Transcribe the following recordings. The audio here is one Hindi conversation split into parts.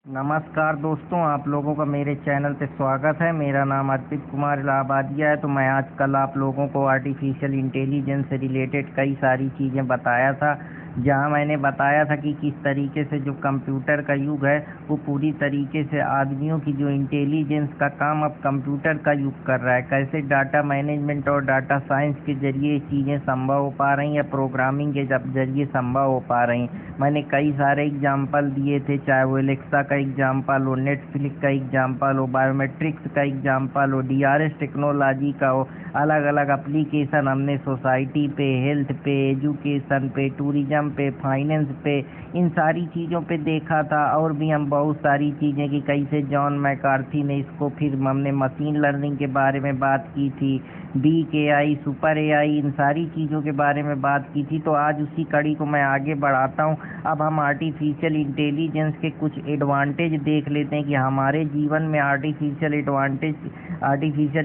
नमस्कार दोस्तों, आप लोगों का मेरे चैनल पे स्वागत है। मेरा नाम अर्पित कुमार इलाहाबादिया है। तो मैं आजकल आप लोगों को आर्टिफिशियल इंटेलिजेंस से रिलेटेड कई सारी चीज़ें बताया था, जहां मैंने बताया था कि किस तरीके से जो कंप्यूटर का युग है वो पूरी तरीके से आदमियों की जो इंटेलिजेंस का काम अब कंप्यूटर का युग कर रहा है। कैसे डाटा मैनेजमेंट और डाटा साइंस के जरिए ये चीज़ें संभव हो पा रही हैं, प्रोग्रामिंग के जरिए संभव हो पा रही हैं। मैंने कई सारे एग्जाम्पल दिए थे, चाहे वो एलेक्सा का एग्जाम्पल हो, नेटफ्लिक्स का एग्जाम्पल हो, बायोमेट्रिक्स का एग्जाम्पल हो, डीआरएस टेक्नोलॉजी का हो। अलग अलग एप्लीकेशन हमने सोसाइटी पे, हेल्थ पे, एजुकेशन पे, टूरिज्म पे, फाइनेंस पे, इन सारी चीज़ों पे देखा था। और भी हम बहुत सारी चीज़ें कि कैसे जॉन मैकार्थी ने इसको, फिर हमने मशीन लर्निंग के बारे में बात की थी, बिग एआई, सुपर एआई, इन सारी चीज़ों के बारे में बात की थी। तो आज उसी कड़ी को मैं आगे बढ़ाता हूँ। अब हम आर्टिफिशियल इंटेलिजेंस के कुछ एडवांटेज देख लेते हैं कि हमारे जीवन में आर्टिफिशियल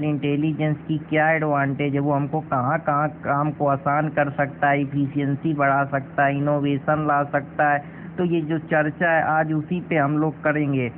इंटेलिजेंस की क्या एडवांटेज है, वो हमको कहाँ कहाँ काम को आसान कर सकता है, इफिशियंसी बढ़ा सकता है, इनोवेशन ला सकता है। तो ये जो चर्चा है आज उसी पे हम लोग करेंगे।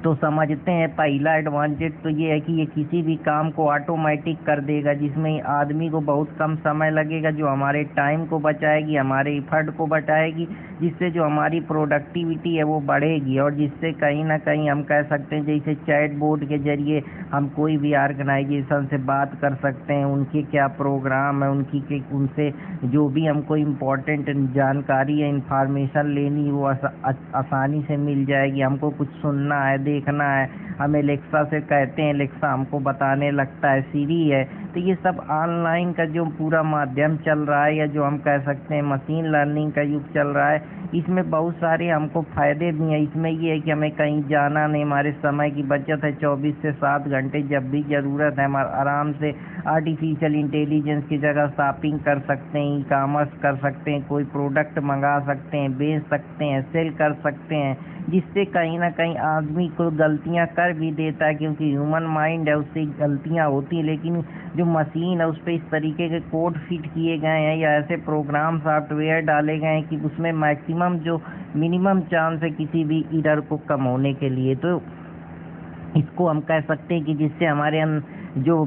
तो समझते हैं, पहला एडवांटेज तो ये है कि ये किसी भी काम को ऑटोमेटिक कर देगा, जिसमें आदमी को बहुत कम समय लगेगा, जो हमारे टाइम को बचाएगी, हमारे इफर्ट को बचाएगी, जिससे जो हमारी प्रोडक्टिविटी है वो बढ़ेगी। और जिससे कहीं ना कहीं हम कह सकते हैं, जैसे चैट बोर्ड के जरिए हम कोई भी ऑर्गेनाइजेशन से बात कर सकते हैं, उनके क्या प्रोग्राम है, उनसे जो भी हमको इम्पोर्टेंट जानकारी या इंफॉर्मेशन लेनी वो आसानी से मिल जाएगी। हमको कुछ सुनना है, देखना है, हम एलेक्सा से कहते हैं, एलेक्सा हमको बताने लगता है, सीरी है। तो ये सब ऑनलाइन का जो पूरा माध्यम चल रहा है, या जो हम कह सकते हैं मशीन लर्निंग का युग चल रहा है, इसमें बहुत सारे हमको फ़ायदे भी हैं। इसमें ये है कि हमें कहीं जाना नहीं, हमारे समय की बचत है। 24 से 7 घंटे जब भी ज़रूरत है हम आराम से आर्टिफिशियल इंटेलिजेंस की जगह शॉपिंग कर सकते हैं, ई कॉमर्स कर सकते हैं, कोई प्रोडक्ट मंगा सकते हैं, बेच सकते हैं, सेल कर सकते हैं। जिससे कहीं ना कहीं आदमी को गलतियां कर भी देता है, क्योंकि ह्यूमन माइंड है, उससे गलतियां होती हैं। लेकिन जो मशीन है उस पर इस तरीके के कोड फिट किए गए हैं, या ऐसे प्रोग्राम सॉफ्टवेयर डाले गए हैं कि उसमें मैक्सिमम जो मिनिमम चांस है किसी भी एरर को कम होने के लिए। तो इसको हम कह सकते हैं कि जिससे हमारे जो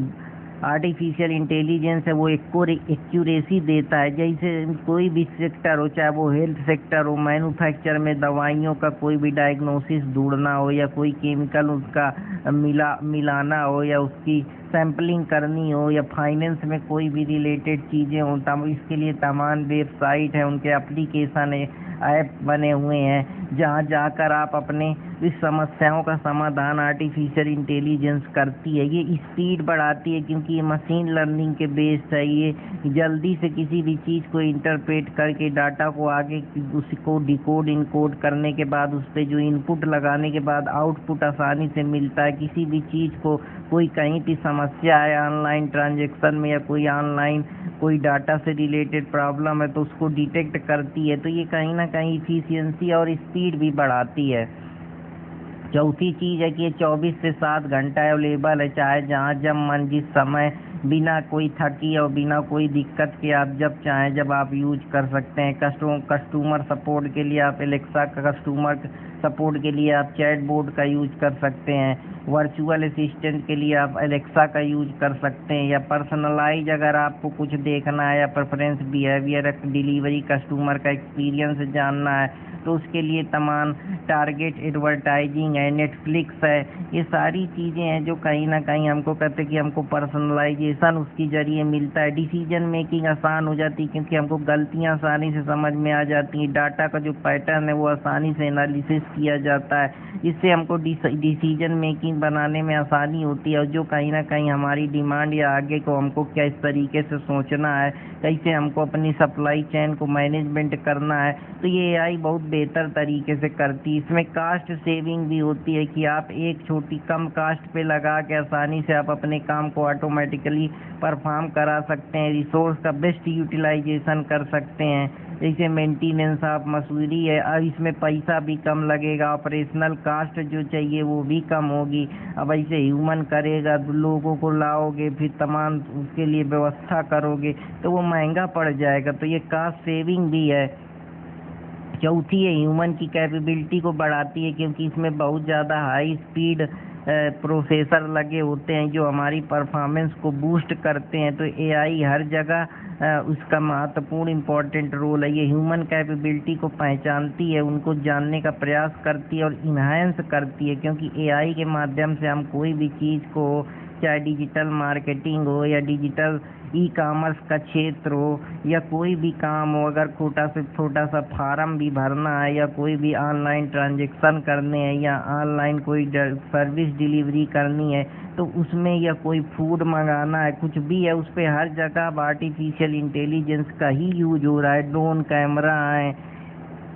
आर्टिफिशियल इंटेलिजेंस है वो एक्यूरेसी देता है। जैसे कोई भी सेक्टर हो, चाहे वो हेल्थ सेक्टर हो, मैन्युफैक्चर में दवाइयों का कोई भी डायग्नोसिस ढूंढना हो, या कोई केमिकल उसका मिलाना हो, या उसकी सैम्पलिंग करनी हो, या फाइनेंस में कोई भी रिलेटेड चीज़ें हों, तब इसके लिए तमाम वेबसाइट है, उनके एप्लीकेशन है, ऐप बने हुए हैं, जहाँ जाकर आप अपने इस समस्याओं का समाधान आर्टिफिशियल इंटेलिजेंस करती है। ये स्पीड बढ़ाती है, क्योंकि ये मशीन लर्निंग के बेस है। ये जल्दी से किसी भी चीज़ को इंटरप्रेट करके डाटा को आगे उसको डिकोड इनकोड करने के बाद उस पर जो इनपुट लगाने के बाद आउटपुट आसानी से मिलता है। किसी भी चीज़ को, कोई कहीं की समस्या है ऑनलाइन ट्रांजैक्शन में, या कोई ऑनलाइन कोई डाटा से रिलेटेड प्रॉब्लम है, तो उसको डिटेक्ट करती है। तो ये कहीं ना कहीं इफिशियंसी और स्पीड भी बढ़ाती है। चौथी चीज़ है कि ये 24 से 7 घंटा अवेलेबल है, चाहे जहाँ जब मन जिस समय, बिना कोई थकी और बिना कोई दिक्कत के आप जब चाहें जब आप यूज कर सकते हैं। कस्टमर सपोर्ट के लिए आप एलेक्सा का, कस्टमर सपोर्ट के लिए आप चैट बोर्ड का यूज कर सकते हैं, वर्चुअल असिस्टेंट के लिए आप एलेक्सा का यूज कर सकते हैं, या पर्सनलाइज अगर आपको कुछ देखना है, या प्रेफरेंस बिहेवियर डिलीवरी कस्टमर का एक्सपीरियंस जानना है, तो उसके लिए तमाम टारगेट एडवर्टाइजिंग है, नेटफ्लिक्स है। ये सारी चीज़ें हैं जो कहीं ना कहीं हमको कहते हैं कि हमको पर्सनलाइजेशन उसके जरिए मिलता है। डिसीजन मेकिंग आसान हो जाती है, क्योंकि हमको गलतियां आसानी से समझ में आ जाती हैं। डाटा का जो पैटर्न है वो आसानी से एनालिसिस किया जाता है, जिससे हमको डिसीजन मेकिंग बनाने में आसानी होती है। और जो कहीं ना कहीं हमारी डिमांड या आगे को हमको क्या इस तरीके से सोचना है, कैसे हमको अपनी सप्लाई चेन को मैनेजमेंट करना है, तो ये एआई बहुत बेहतर तरीके से करती है। इसमें कास्ट सेविंग भी होती है कि आप एक छोटी कम कास्ट पे लगा के आसानी से आप अपने काम को ऑटोमेटिकली परफॉर्म करा सकते हैं। रिसोर्स का बेस्ट यूटिलाइजेशन कर सकते हैं, जैसे मेंटेनेंस ऑफ मशीनरी है, और इसमें पैसा भी कम लगेगा, ऑपरेशनल कास्ट जो चाहिए वो भी कम होगी। अब ऐसे ह्यूमन करेगा, लोगों को लाओगे, फिर तमाम उसके लिए व्यवस्था करोगे, तो वो महंगा पड़ जाएगा। तो ये कास्ट सेविंग भी है। चौथी है ह्यूमन की कैपेबिलिटी को बढ़ाती है, क्योंकि इसमें बहुत ज़्यादा हाई स्पीड प्रोसेसर लगे होते हैं जो हमारी परफॉर्मेंस को बूस्ट करते हैं। तो एआई हर जगह उसका महत्वपूर्ण इम्पोर्टेंट रोल है। ये ह्यूमन कैपेबिलिटी को पहचानती है, उनको जानने का प्रयास करती है और इन्हांस करती है, क्योंकि एआई के माध्यम से हम कोई भी चीज़ को, चाहे डिजिटल मार्केटिंग हो या डिजिटल ई कॉमर्स का क्षेत्र हो या कोई भी काम हो, अगर छोटा से छोटा सा फार्म भी भरना है या कोई भी ऑनलाइन ट्रांजैक्शन करने हैं या ऑनलाइन कोई सर्विस डिलीवरी करनी है, तो उसमें या कोई फूड मंगाना है, कुछ भी है, उस पर हर जगह अब आर्टिफिशियल इंटेलिजेंस का ही यूज हो रहा है। ड्रोन कैमरा है,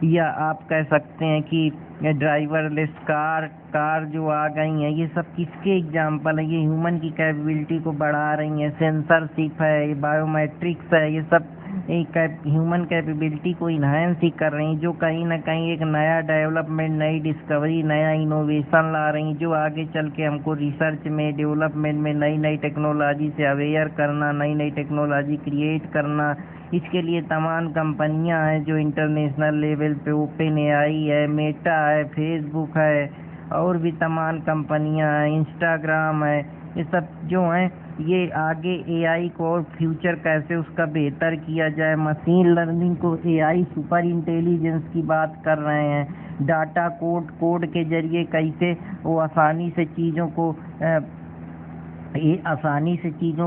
या आप कह सकते हैं कि ड्राइवरलेस कार जो आ गई हैं, ये सब किसके एग्जाम्पल हैं? ये ह्यूमन की कैपेबिलिटी को बढ़ा रही हैं। सेंसरशिप है, ये बायोमेट्रिक्स है, ये सब एक ह्यूमन कैपेबिलिटी को इन्हांस ही कर रही हैं, जो कहीं ना कहीं एक नया डेवलपमेंट, नई डिस्कवरी, नया इनोवेशन ला रही हैं, जो आगे चल के हमको रिसर्च में, डेवलपमेंट में नई नई टेक्नोलॉजी से अवेयर करना, नई नई टेक्नोलॉजी क्रिएट करना। इसके लिए तमाम कंपनियां हैं जो इंटरनेशनल लेवल पे, ओपन एआई है, मेटा है, फेसबुक है, और भी तमाम कंपनियां हैं, इंस्टाग्राम है। ये सब जो हैं, ये आगे एआई को और फ्यूचर कैसे उसका बेहतर किया जाए, मशीन लर्निंग को एआई सुपर इंटेलिजेंस की बात कर रहे हैं। डाटा कोड के जरिए कैसे वो आसानी से चीज़ों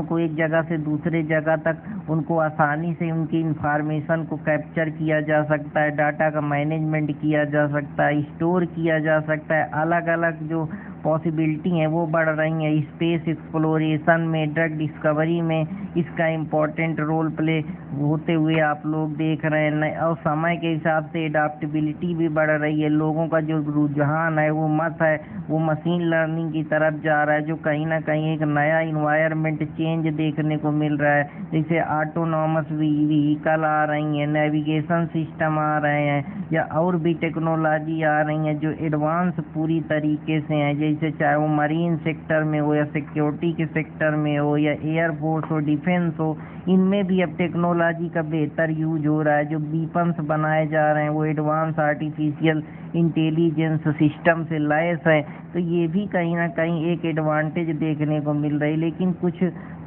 को एक जगह से दूसरे जगह तक उनको आसानी से उनकी इंफॉर्मेशन को कैप्चर किया जा सकता है, डाटा का मैनेजमेंट किया जा सकता है, स्टोर किया जा सकता है। अलग अलग जो पॉसिबिलिटी हैं वो बढ़ रही हैं। स्पेस एक्सप्लोरेशन में, ड्रग डिस्कवरी में इसका इम्पोर्टेंट रोल प्ले होते हुए आप लोग देख रहे हैं। और समय के हिसाब से एडाप्टेबिलिटी भी बढ़ रही है। लोगों का जो रुझान है, वो मत है, वो मशीन लर्निंग की तरफ जा रहा है, जो कहीं ना कहीं एक नया इन्वायरमेंट चेंज देखने को मिल रहा है। जैसे ऑटोनॉमस व्हीकल आ रही हैं, नेविगेशन सिस्टम आ रहे हैं, या और भी टेक्नोलॉजी आ रही हैं जो एडवांस पूरी तरीके से हैं। जैसे चाहे वो मरीन सेक्टर में हो या सिक्योरिटी के सेक्टर में हो या एयरफोर्स हो, डिफेंस हो, इनमें भी अब टेक्नोलॉजी का बेहतर यूज हो रहा है। जो वीपन्स बनाए जा रहे हैं वो एडवांस आर्टिफिशियल इंटेलिजेंस सिस्टम से लैस है। तो ये भी कहीं ना कहीं एक एडवांटेज देखने को मिल रही है। लेकिन कुछ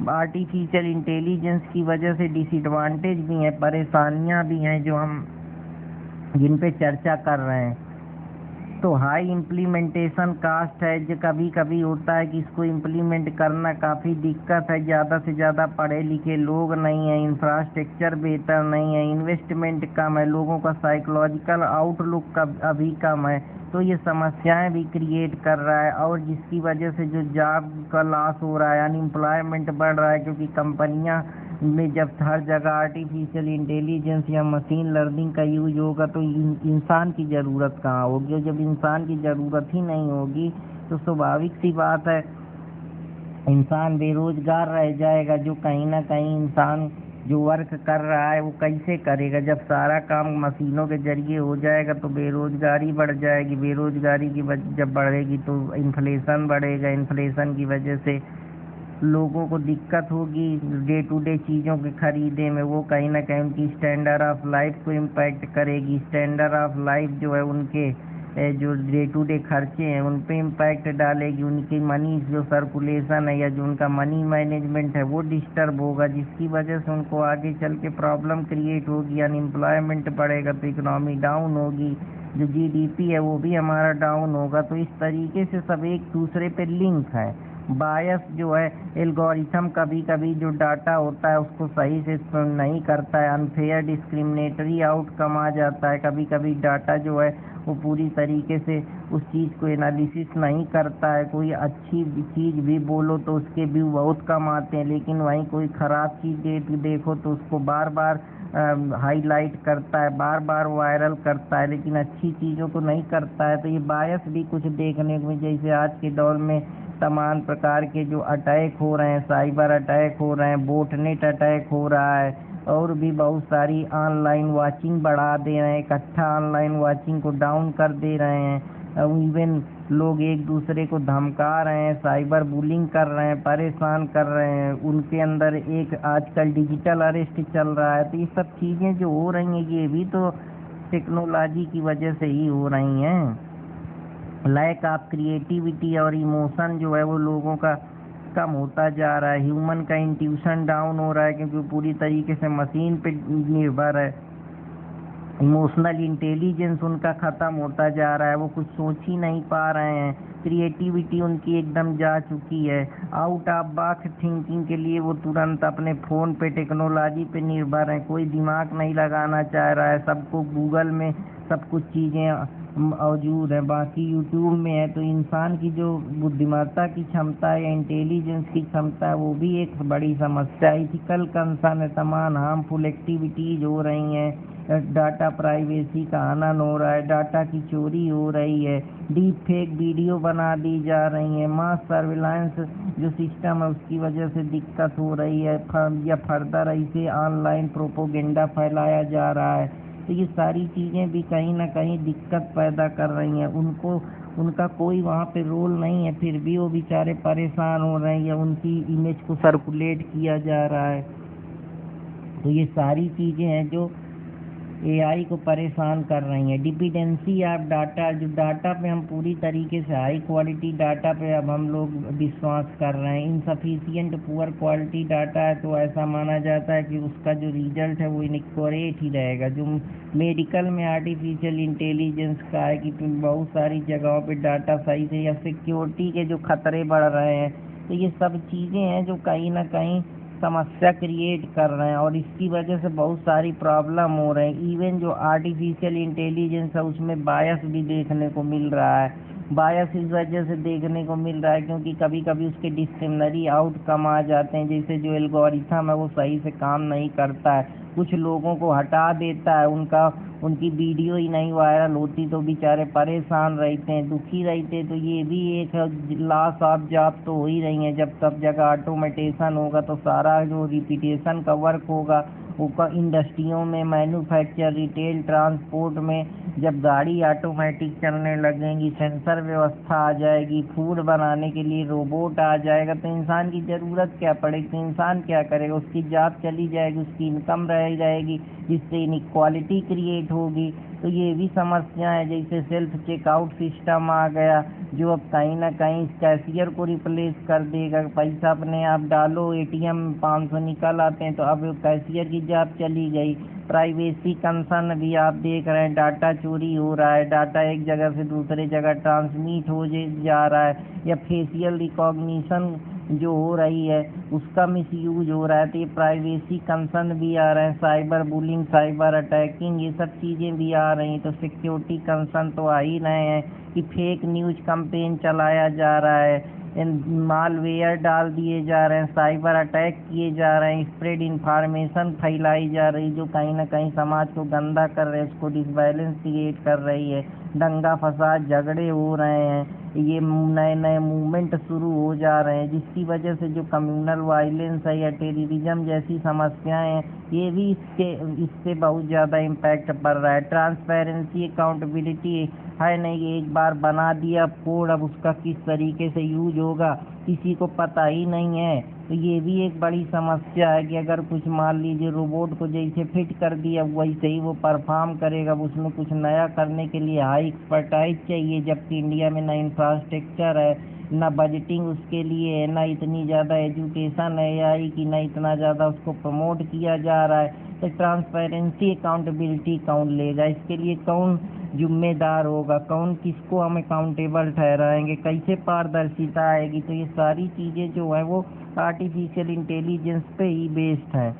आर्टिफिशियल इंटेलिजेंस की वजह से डिसएडवांटेज भी हैं, परेशानियां भी हैं, जो हम जिन पे चर्चा कर रहे हैं। तो हाई इम्प्लीमेंटेशन कास्ट है, जो कभी कभी होता है कि इसको इम्प्लीमेंट करना काफ़ी दिक्कत है, ज़्यादा से ज़्यादा पढ़े लिखे लोग नहीं हैं, इंफ्रास्ट्रक्चर बेहतर नहीं है, इन्वेस्टमेंट कम है, लोगों का साइकोलॉजिकल आउटलुक का अभी कम है। तो ये समस्याएं भी क्रिएट कर रहा है, और जिसकी वजह से जो जॉब का लॉस हो रहा है, अनएम्प्लॉयमेंट बढ़ रहा है, क्योंकि कंपनियां में जब हर जगह आर्टिफिशियल इंटेलिजेंस या मशीन लर्निंग का यूज होगा तो इंसान की ज़रूरत कहाँ होगी? और जब इंसान की ज़रूरत ही नहीं होगी तो स्वाभाविक सी बात है इंसान बेरोजगार रह जाएगा। जो कहीं ना कहीं इंसान जो वर्क कर रहा है वो कैसे करेगा? जब सारा काम मशीनों के जरिए हो जाएगा तो बेरोजगारी बढ़ जाएगी। बेरोजगारी की जब बढ़ेगी तो इन्फ्लेशन बढ़ेगा। इन्फ्लेशन की वजह से लोगों को दिक्कत होगी डे टू डे चीज़ों के खरीदे में। वो कहीं ना कहीं उनकी स्टैंडर्ड ऑफ लाइफ को इम्पैक्ट करेगी। स्टैंडर्ड ऑफ लाइफ जो है उनके जो डे टू डे खर्चे हैं उन पे इम्पैक्ट डालेगी। उनकी मनी जो सर्कुलेशन है या जो उनका मनी मैनेजमेंट है वो डिस्टर्ब होगा, जिसकी वजह से उनको आगे चल के प्रॉब्लम क्रिएट होगी। अनएम्प्लॉयमेंट बढ़ेगा तो इकोनॉमी डाउन होगी, जो जीडीपी है वो भी हमारा डाउन होगा। तो इस तरीके से सब एक दूसरे पे लिंक है। बायस जो है एल्गोरिथम कभी कभी जो डाटा होता है उसको सही से नहीं करता है, अनफेयर डिस्क्रिमिनेटरी आउटकम आ जाता है। कभी कभी डाटा जो है वो पूरी तरीके से उस चीज़ को एनालिसिस नहीं करता है। कोई अच्छी चीज़ भी बोलो तो उसके व्यू बहुत कम आते हैं, लेकिन वहीं कोई ख़राब चीज़ देखो तो उसको बार बार हाईलाइट करता है, बार बार वायरल करता है, लेकिन अच्छी चीज़ों को नहीं करता है। तो ये बायस भी कुछ देखने को, जैसे आज के दौर में तमाम प्रकार के जो अटैक हो रहे हैं, साइबर अटैक हो रहे हैं, बोटनेट अटैक हो रहा है, और भी बहुत सारी ऑनलाइन वाचिंग बढ़ा दे रहे हैं, इकट्ठा ऑनलाइन वाचिंग को डाउन कर दे रहे हैं। इवन लोग एक दूसरे को धमका रहे हैं, साइबर बुलिंग कर रहे हैं, परेशान कर रहे हैं। उनके अंदर एक आजकल डिजिटल अरेस्ट चल रहा है। तो ये सब चीज़ें जो हो रही हैं ये भी तो टेक्नोलॉजी की वजह से ही हो रही हैं। लैक ऑफ क्रिएटिविटी और इमोशन जो है वो लोगों का कम होता जा रहा है। ह्यूमन का इंट्यूशन डाउन हो रहा है क्योंकि वो पूरी तरीके से मशीन पे निर्भर है। इमोशनल इंटेलिजेंस उनका ख़त्म होता जा रहा है, वो कुछ सोच ही नहीं पा रहे हैं। क्रिएटिविटी उनकी एकदम जा चुकी है। आउट ऑफ बॉक्स थिंकिंग के लिए वो तुरंत अपने फ़ोन पे टेक्नोलॉजी पे निर्भर हैं। कोई दिमाग नहीं लगाना चाह रहा है, सबको गूगल में सब कुछ चीज़ें मौजूद है, बाकी यूट्यूब में है। तो इंसान की जो बुद्धिमत्ता की क्षमता है या इंटेलिजेंस की क्षमता है वो भी एक बड़ी समस्या है। इथिकल कंसर्न है, तमाम हार्मफुल एक्टिविटीज़ हो रही हैं। डाटा प्राइवेसी का हनन हो रहा है, डाटा की चोरी हो रही है, डीप फेक वीडियो बना दी जा रही है, मास सर्विलांस जो सिस्टम है उसकी वजह से दिक्कत हो रही है, या फर्दर इसे ऑनलाइन प्रोपोगेंडा फैलाया जा रहा है। तो ये सारी चीज़ें भी कहीं ना कहीं दिक्कत पैदा कर रही हैं। उनका कोई वहाँ पे रोल नहीं है, फिर भी वो बेचारे परेशान हो रहे हैं या उनकी इमेज को सर्कुलेट किया जा रहा है। तो ये सारी चीज़ें हैं जो एआई को परेशान कर रही हैं। डिपेंडेंसी ऑफ डाटा, जो डाटा पे हम पूरी तरीके से हाई क्वालिटी डाटा पे अब हम लोग विश्वास कर रहे हैं। इनसफिशिएंट पुअर क्वालिटी डाटा है तो ऐसा माना जाता है कि उसका जो रिजल्ट है वो इनएक्यूरेट ही रहेगा। जो मेडिकल में आर्टिफिशियल इंटेलिजेंस का है कि बहुत सारी जगहों पे डाटा सही से, या सिक्योरिटी के जो खतरे बढ़ रहे हैं, तो ये सब चीज़ें हैं जो कहीं ना कहीं समस्या क्रिएट कर रहे हैं और इसकी वजह से बहुत सारी प्रॉब्लम हो रहे हैं। इवन जो आर्टिफिशियल इंटेलिजेंस है उसमें बायस भी देखने को मिल रहा है। बायस इस वजह से देखने को मिल रहा है क्योंकि कभी कभी उसके डिस्क्रिमिनरी आउटकम आ जाते हैं, जैसे जो एल्गोरिथम है वो सही से काम नहीं करता है, कुछ लोगों को हटा देता है, उनकी वीडियो ही नहीं वायरल होती तो बेचारे परेशान रहते हैं, दुखी रहते हैं। तो ये भी एक लॉस ऑफ जॉब तो हो ही रही है। जब सब जगह ऑटोमेटेशन होगा तो सारा जो रिपीटेशन का वर्क होगा वो इंडस्ट्रियों में, मैन्युफैक्चर, रिटेल, ट्रांसपोर्ट में जब गाड़ी ऑटोमेटिक चलने लगेंगी, सेंसर व्यवस्था आ जाएगी, फूड बनाने के लिए रोबोट आ जाएगा, तो इंसान की ज़रूरत क्या पड़ेगी? तो इंसान क्या करेगा? उसकी जॉब चली जाएगी, उसकी इनकम रहेगी, जिससे इनइक्वालिटी क्रिएट होगी। तो ये भी समस्या है। जैसे सेल्फ चेकआउट सिस्टम आ गया जो अब कहीं ना कहीं कैशियर को रिप्लेस कर देगा। पैसा अपने आप डालो, एटीएम 500 निकल आते हैं, तो अब कैशियर की जॉब चली गई। प्राइवेसी कंसर्न भी आप देख रहे हैं, डाटा चोरी हो रहा है, डाटा एक जगह से दूसरे जगह ट्रांसमिट हो जा रहा है, या फेशियल रिकॉग्निशन जो हो रही है उसका मिसयूज हो रहा है। तो ये प्राइवेसी कंसर्न भी आ रहे हैं, साइबर बुलिंग, साइबर अटैकिंग, ये सब चीज़ें भी आ रही हैं। तो सिक्योरिटी कंसर्न तो आ ही रहे हैं कि फेक न्यूज कैंपेन चलाया जा रहा है, मालवेयर डाल दिए जा रहे हैं, साइबर अटैक किए जा रहे हैं, स्प्रेड इंफॉर्मेशन फैलाई जा रही जो कहीं ना कहीं समाज को गंदा कर रहे हैं, उसको डिसबैलेंस क्रिएट कर रही है, दंगा फसाद झगड़े हो रहे हैं, ये नए नए मूवमेंट शुरू हो जा रहे हैं, जिसकी वजह से जो कम्युनल वायलेंस है या टेररिज्म जैसी समस्याएं हैं ये भी इससे बहुत ज़्यादा इम्पैक्ट पड़ रहा है। ट्रांसपेरेंसी, अकाउंटेबिलिटी है नहीं, एक बार बना दिया कोड, अब उसका किस तरीके से यूज होगा किसी को पता ही नहीं है। तो ये भी एक बड़ी समस्या है कि अगर कुछ मान लीजिए रोबोट को जैसे फिट कर दिया वैसे ही वो परफॉर्म करेगा, उसमें कुछ नया करने के लिए हाई एक्सपर्टाइज चाहिए, जबकि इंडिया में ना इंफ्रास्ट्रक्चर है, ना बजटिंग उसके लिए है, ना इतनी ज़्यादा एजुकेशन है एआई की, ना इतना ज़्यादा उसको प्रमोट किया जा रहा है। तो ट्रांसपेरेंसी, अकाउंटेबिलिटी कौन लेगा? इसके लिए कौन जिम्मेदार होगा? कौन किसको हम अकाउंटेबल ठहराएंगे? कैसे पारदर्शिता आएगी? तो ये सारी चीज़ें जो है वो आर्टिफिशियल इंटेलिजेंस पे ही बेस्ड हैं।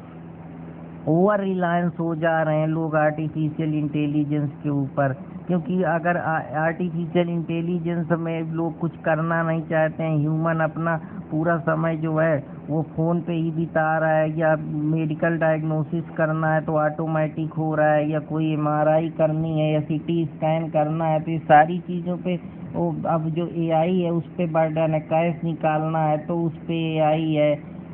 ओवर रिलायंस हो जा रहे हैं लोग आर्टिफिशियल इंटेलिजेंस के ऊपर, क्योंकि अगर आर्टिफिशियल इंटेलिजेंस में लोग कुछ करना नहीं चाहते हैं, ह्यूमन अपना पूरा समय जो है वो फ़ोन पे ही बिता रहा है, या मेडिकल डायग्नोसिस करना है तो ऑटोमेटिक हो रहा है, या कोई एमआरआई करनी है या सीटी स्कैन करना है, तो ये सारी चीज़ों पे वो अब जो एआई है उस पे बर्डन है। कैश निकालना है तो उस पे एआई है,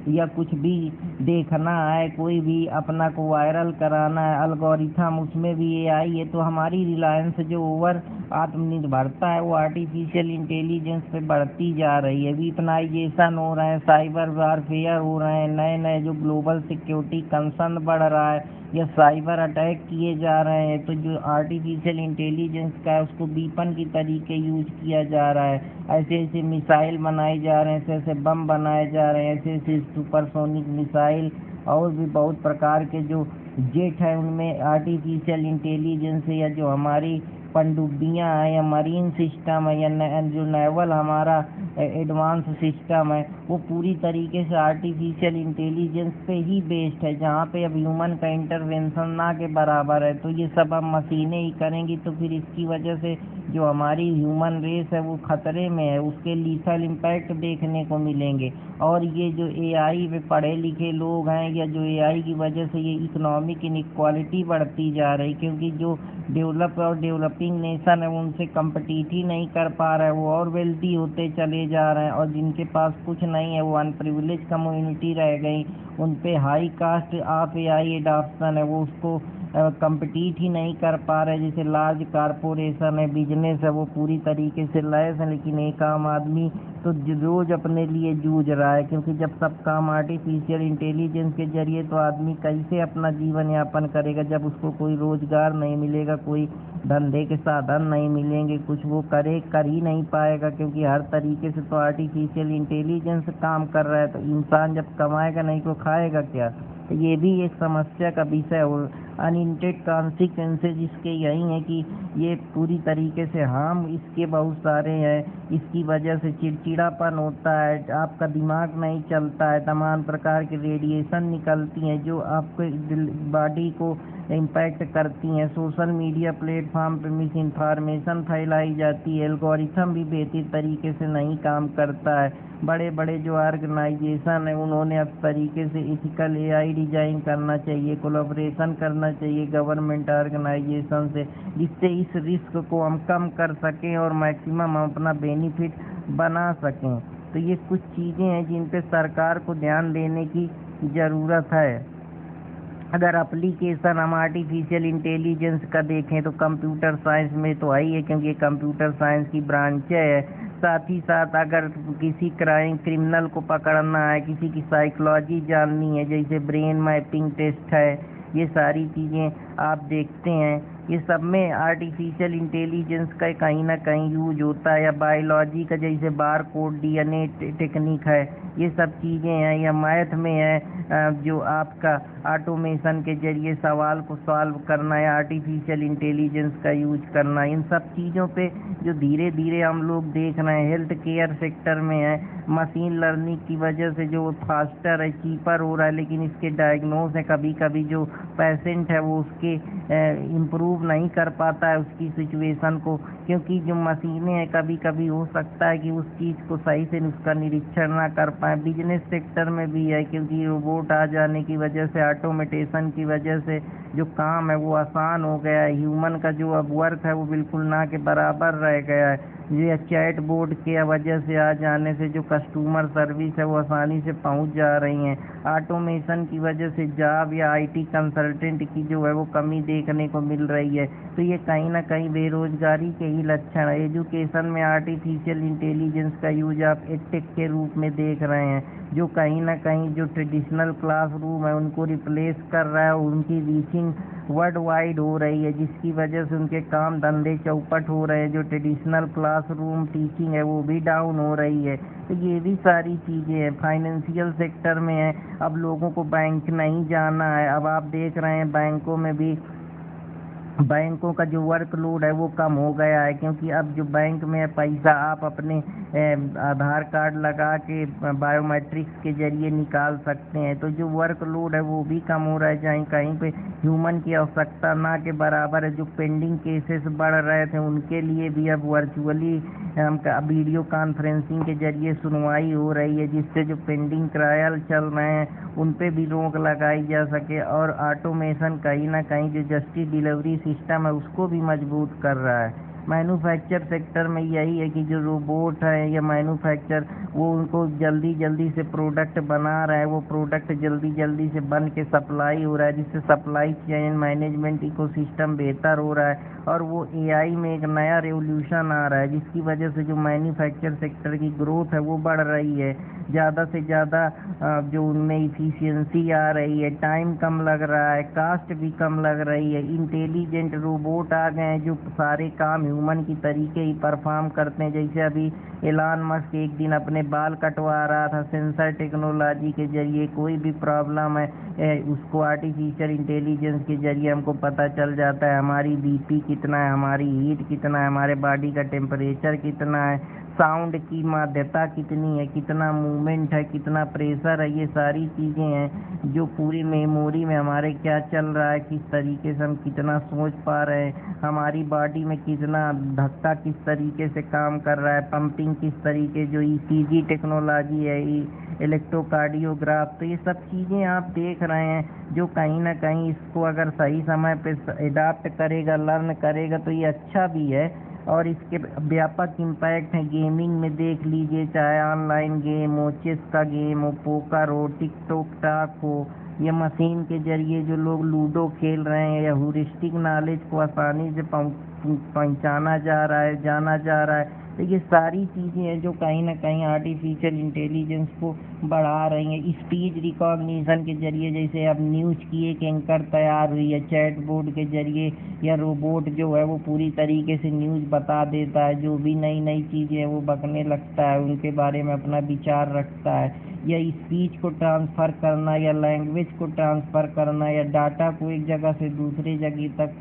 या कुछ भी देखना है, कोई भी अपना को वायरल कराना है, एल्गोरिथम उसमें भी एआई है। तो हमारी रिलायंस जो ओवर आत्मनिर्भरता है वो आर्टिफिशियल इंटेलिजेंस पे बढ़ती जा रही है। वीपनाइजेशन हो रहे हैं, साइबर वारफेयर हो रहे हैं, नए नए जो ग्लोबल सिक्योरिटी कंसर्न बढ़ रहा है, या साइबर अटैक किए जा रहे हैं, तो जो आर्टिफिशियल इंटेलिजेंस का है उसको वीपन की तरीके यूज किया जा रहा है। ऐसे ऐसे मिसाइल बनाए जा रहे हैं, ऐसे ऐसे बम बनाए जा रहे हैं, ऐसे ऐसे सुपरसोनिक मिसाइल और भी बहुत प्रकार के जो जेट है उनमें आर्टिफिशियल इंटेलिजेंस है, या जो हमारी पनडुब्बियाँ हैं या मरीन सिस्टम है या जो नेवल हमारा एडवांस सिस्टम है, वो पूरी तरीके से आर्टिफिशियल इंटेलिजेंस पे ही बेस्ड है, जहाँ पे अब ह्यूमन का इंटरवेंशन ना के बराबर है। तो ये सब अब मशीनें ही करेंगी, तो फिर इसकी वजह से जो हमारी ह्यूमन रेस है वो खतरे में है, उसके लीथल इम्पैक्ट देखने को मिलेंगे। और ये जो एआई में पढ़े लिखे लोग हैं, या जो एआई की वजह से ये इकोनॉमिक इनइक्वालिटी बढ़ती जा रही, क्योंकि जो डेवलप और डेवलपिंग नेशन है उनसे कम्पटीट ही नहीं कर पा रहा है, वो और वेल्दी होते चले जा रहे हैं, और जिनके पास कुछ नहीं है वो अनप्रिविलेज कम्युनिटी रह गई, उन पे high cast of AI adoption है, वो उसको कम्पटीट ही नहीं कर पा रहे। जैसे लार्ज कारपोरेशन है, बिजनेस है, वो पूरी तरीके से लैस है, लेकिन एक आम आदमी तो रोज अपने लिए जूझ रहा है, क्योंकि जब सब काम आर्टिफिशियल इंटेलिजेंस के जरिए, तो आदमी कैसे अपना जीवन यापन करेगा जब उसको कोई रोजगार नहीं मिलेगा, कोई धंधे के साधन नहीं मिलेंगे, कुछ वो कर ही नहीं पाएगा, क्योंकि हर तरीके से तो आर्टिफिशियल इंटेलिजेंस काम कर रहा है। तो इंसान जब कमाएगा नहीं तो खाएगा क्या? तो ये भी एक समस्या का विषय है। अनइंटेंडेड कॉन्सिक्वेंसेज इसके यही हैं कि ये पूरी तरीके से हार्म इसके बहुत सारे हैं। इसकी वजह से चिड़चिड़ापन होता है, आपका दिमाग नहीं चलता है, तमाम प्रकार की रेडिएशन निकलती हैं जो आपके बॉडी को इम्पैक्ट करती हैं। सोशल मीडिया प्लेटफॉर्म पे मिस इन्फॉर्मेशन फैलाई जाती है, एल्गोरिथम भी बेहतर तरीके से नहीं काम करता है। बड़े बड़े जो ऑर्गेनाइजेशन है उन्होंने अब तरीके से इथिकल एआई डिजाइन करना चाहिए, कोलैबोरेशन करना चाहिए गवर्नमेंट ऑर्गेनाइजेशन से, जिससे इस रिस्क को हम कम कर सकें और मैक्सिमम हम अपना बेनिफिट बना सकें। तो ये कुछ चीज़ें हैं जिन पे सरकार को ध्यान देने की ज़रूरत है। अगर एप्लीकेशन हम आर्टिफिशियल इंटेलिजेंस का देखें तो कंप्यूटर साइंस में तो है ही है, क्योंकि कंप्यूटर साइंस की ब्रांच है। साथ ही साथ अगर किसी क्रिमिनल को पकड़ना है, किसी की साइकोलॉजी जाननी है, जैसे ब्रेन मैपिंग टेस्ट है, ये सारी चीज़ें आप देखते हैं, ये सब में आर्टिफिशियल इंटेलिजेंस का कहीं ना कहीं यूज होता है। या बायोलॉजी का जैसे बार कोड डीएनए टेक्निक है, ये सब चीज़ें हैं। या मैथ में है जो आपका ऑटोमेशन के जरिए सवाल को सॉल्व करना है, आर्टिफिशियल इंटेलिजेंस का यूज करना, इन सब चीज़ों पे जो धीरे धीरे हम लोग देख रहे हैं। हेल्थ केयर सेक्टर में है, मशीन लर्निंग की वजह से जो फास्टर है, चीपर हो रहा है, लेकिन इसके डायग्नोज है, कभी कभी जो पेशेंट है वो उसके इम्प्रूव नहीं कर पाता है उसकी सिचुएशन को, क्योंकि जो मशीनें हैं कभी कभी हो सकता है कि उस चीज़ को सही से उसका निरीक्षण ना कर पाए। बिजनेस सेक्टर में भी है, क्योंकि रोबोट आ जाने की वजह से, ऑटोमेटेशन की वजह से जो काम है वो आसान हो गया है। ह्यूमन का जो अब वर्क है वो बिल्कुल ना के बराबर रह गया है। ये चैट बोर्ड के वजह से आ जाने से जो कस्टमर सर्विस है वो आसानी से पहुंच जा रही हैं। ऑटोमेशन की वजह से जॉब या आईटी कंसल्टेंट की जो है वो कमी देखने को मिल रही है। तो ये कहीं ना कहीं बेरोजगारी के ही लक्षण है। एजुकेशन में आर्टिफिशियल इंटेलिजेंस का यूज आप एडटेक के रूप में देख रहे हैं, जो कहीं ना कहीं जो ट्रेडिशनल क्लासरूम है उनको रिप्लेस कर रहा है, उनकी रीचिंग वर्ल्ड वाइड हो रही है, जिसकी वजह से उनके काम धंधे चौपट हो रहे हैं। जो ट्रेडिशनल क्लासरूम टीचिंग है वो भी डाउन हो रही है। तो ये भी सारी चीज़ें हैं। फाइनेंशियल सेक्टर में है, अब लोगों को बैंक नहीं जाना है। अब आप देख रहे हैं बैंकों में भी बैंकों का जो वर्कलोड है वो कम हो गया है, क्योंकि अब जो बैंक में पैसा आप अपने आधार कार्ड लगा के बायोमेट्रिक्स के जरिए निकाल सकते हैं। तो जो वर्कलोड है वो भी कम हो रहा है, जहाँ कहीं पे ह्यूमन की आवश्यकता ना के बराबर है। जो पेंडिंग केसेस बढ़ रहे थे उनके लिए भी अब वर्चुअली वीडियो कॉन्फ्रेंसिंग के जरिए सुनवाई हो रही है, जिससे जो पेंडिंग ट्रायल चल रहे हैं उन पे भी रोक लगाई जा सके। और ऑटोमेशन कहीं ना कहीं जो जस्टिस डिलीवरी सिस्टम है उसको भी मजबूत कर रहा है। मैन्युफैक्चर सेक्टर में यही है कि जो रोबोट है या मैन्युफैक्चर, वो उनको जल्दी जल्दी से प्रोडक्ट बना रहा है, वो प्रोडक्ट जल्दी जल्दी से बन के सप्लाई हो रहा है, जिससे सप्लाई चेन मैनेजमेंट इकोसिस्टम बेहतर हो रहा है। और वो एआई में एक नया रेवोल्यूशन आ रहा है, जिसकी वजह से जो मैन्युफैक्चर सेक्टर की ग्रोथ है वो बढ़ रही है। ज़्यादा से ज़्यादा जो उनमें इफ़िशियंसी आ रही है, टाइम कम लग रहा है, कास्ट भी कम लग रही है। इंटेलिजेंट रोबोट आ गए हैं जो सारे काम ह्यूमन की तरीके ही परफॉर्म करते हैं। जैसे अभी एलन मस्क एक दिन अपने बाल कटवा रहा था सेंसर टेक्नोलॉजी के जरिए। कोई भी प्रॉब्लम है उसको आर्टिफिशियल इंटेलिजेंस के जरिए हमको पता चल जाता है। हमारी बीपी कितना है, हमारी हीट कितना है, हमारे बॉडी का टेम्परेचर कितना है, साउंड की माध्यता कितनी है, कितना मूवमेंट है, कितना प्रेशर है, ये सारी चीज़ें हैं जो पूरी मेमोरी में हमारे क्या चल रहा है, किस तरीके से हम कितना सोच पा रहे हैं, हमारी बॉडी में कितना धक्का किस तरीके से काम कर रहा है, पंपिंग किस तरीके, जो ईसीजी टेक्नोलॉजी है, इलेक्ट्रोकार्डियोग्राफ, तो ये सब चीज़ें आप देख रहे हैं जो कहीं ना कहीं इसको अगर सही समय पे एडाप्ट करेगा, लर्न करेगा तो ये अच्छा भी है। और इसके व्यापक इम्पैक्ट हैं गेमिंग में, देख लीजिए, चाहे ऑनलाइन गेम हो, चेस का गेम हो, पोकर हो, टिकटॉक टाक हो, या मशीन के जरिए जो लोग लूडो खेल रहे हैं, या ह्यूरिस्टिक नॉलेज को आसानी से पहुंचाना जा रहा है, जाना जा रहा है। तो ये सारी चीज़ें हैं जो कहीं ना कहीं आर्टिफिशियल इंटेलिजेंस को बढ़ा रही हैं। स्पीच रिकॉग्निशन के जरिए जैसे अब न्यूज़ की एक एंकर तैयार हुई है चैट बोर्ड के जरिए, या रोबोट जो है वो पूरी तरीके से न्यूज़ बता देता है, जो भी नई नई चीज़ें हैं वो बकने लगता है, उनके बारे में अपना विचार रखता है। या स्पीच को ट्रांसफ़र करना, या लैंग्वेज को ट्रांसफ़र करना, या डाटा को एक जगह से दूसरी जगह तक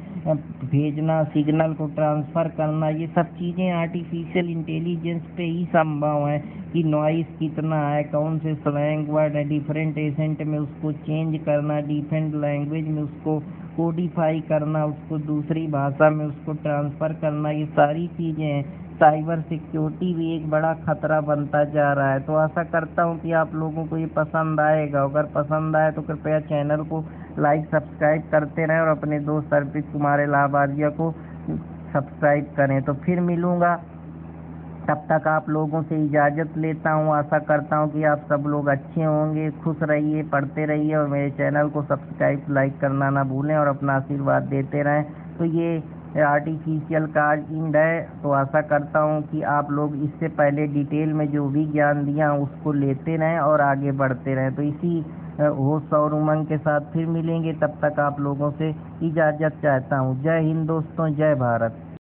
भेजना, सिग्नल को ट्रांसफ़र करना, ये सब चीज़ें आर्टिफिशियल इंटेलिजेंस पे ही संभव है। कि नॉइस कितना है, कौन से स्लैंग वर्ड है, डिफरेंट एसेंट में उसको चेंज करना, डिफरेंट लैंग्वेज में उसको कोडिफाई करना, उसको दूसरी भाषा में उसको ट्रांसफ़र करना, ये सारी चीज़ें हैं। साइबर सिक्योरिटी भी एक बड़ा खतरा बनता जा रहा है। तो आशा करता हूँ कि आप लोगों को ये पसंद आएगा। अगर पसंद आए तो कृपया चैनल को लाइक सब्सक्राइब करते रहें और अपने दोस्त अर्पित कुमार इलाहाबादिया को सब्सक्राइब करें। तो फिर मिलूँगा, तब तक आप लोगों से इजाज़त लेता हूँ। आशा करता हूँ कि आप सब लोग अच्छे होंगे, खुश रहिए, पढ़ते रहिए और मेरे चैनल को सब्सक्राइब लाइक करना ना भूलें और अपना आशीर्वाद देते रहें। तो ये आर्टिफिशियल कार्ड इंड है, तो आशा करता हूँ कि आप लोग इससे पहले डिटेल में जो भी ज्ञान दिया उसको लेते रहें और आगे बढ़ते रहें। तो इसी होश और उमंग के साथ फिर मिलेंगे, तब तक आप लोगों से इजाज़त चाहता हूँ। जय हिंद दोस्तों, जय भारत।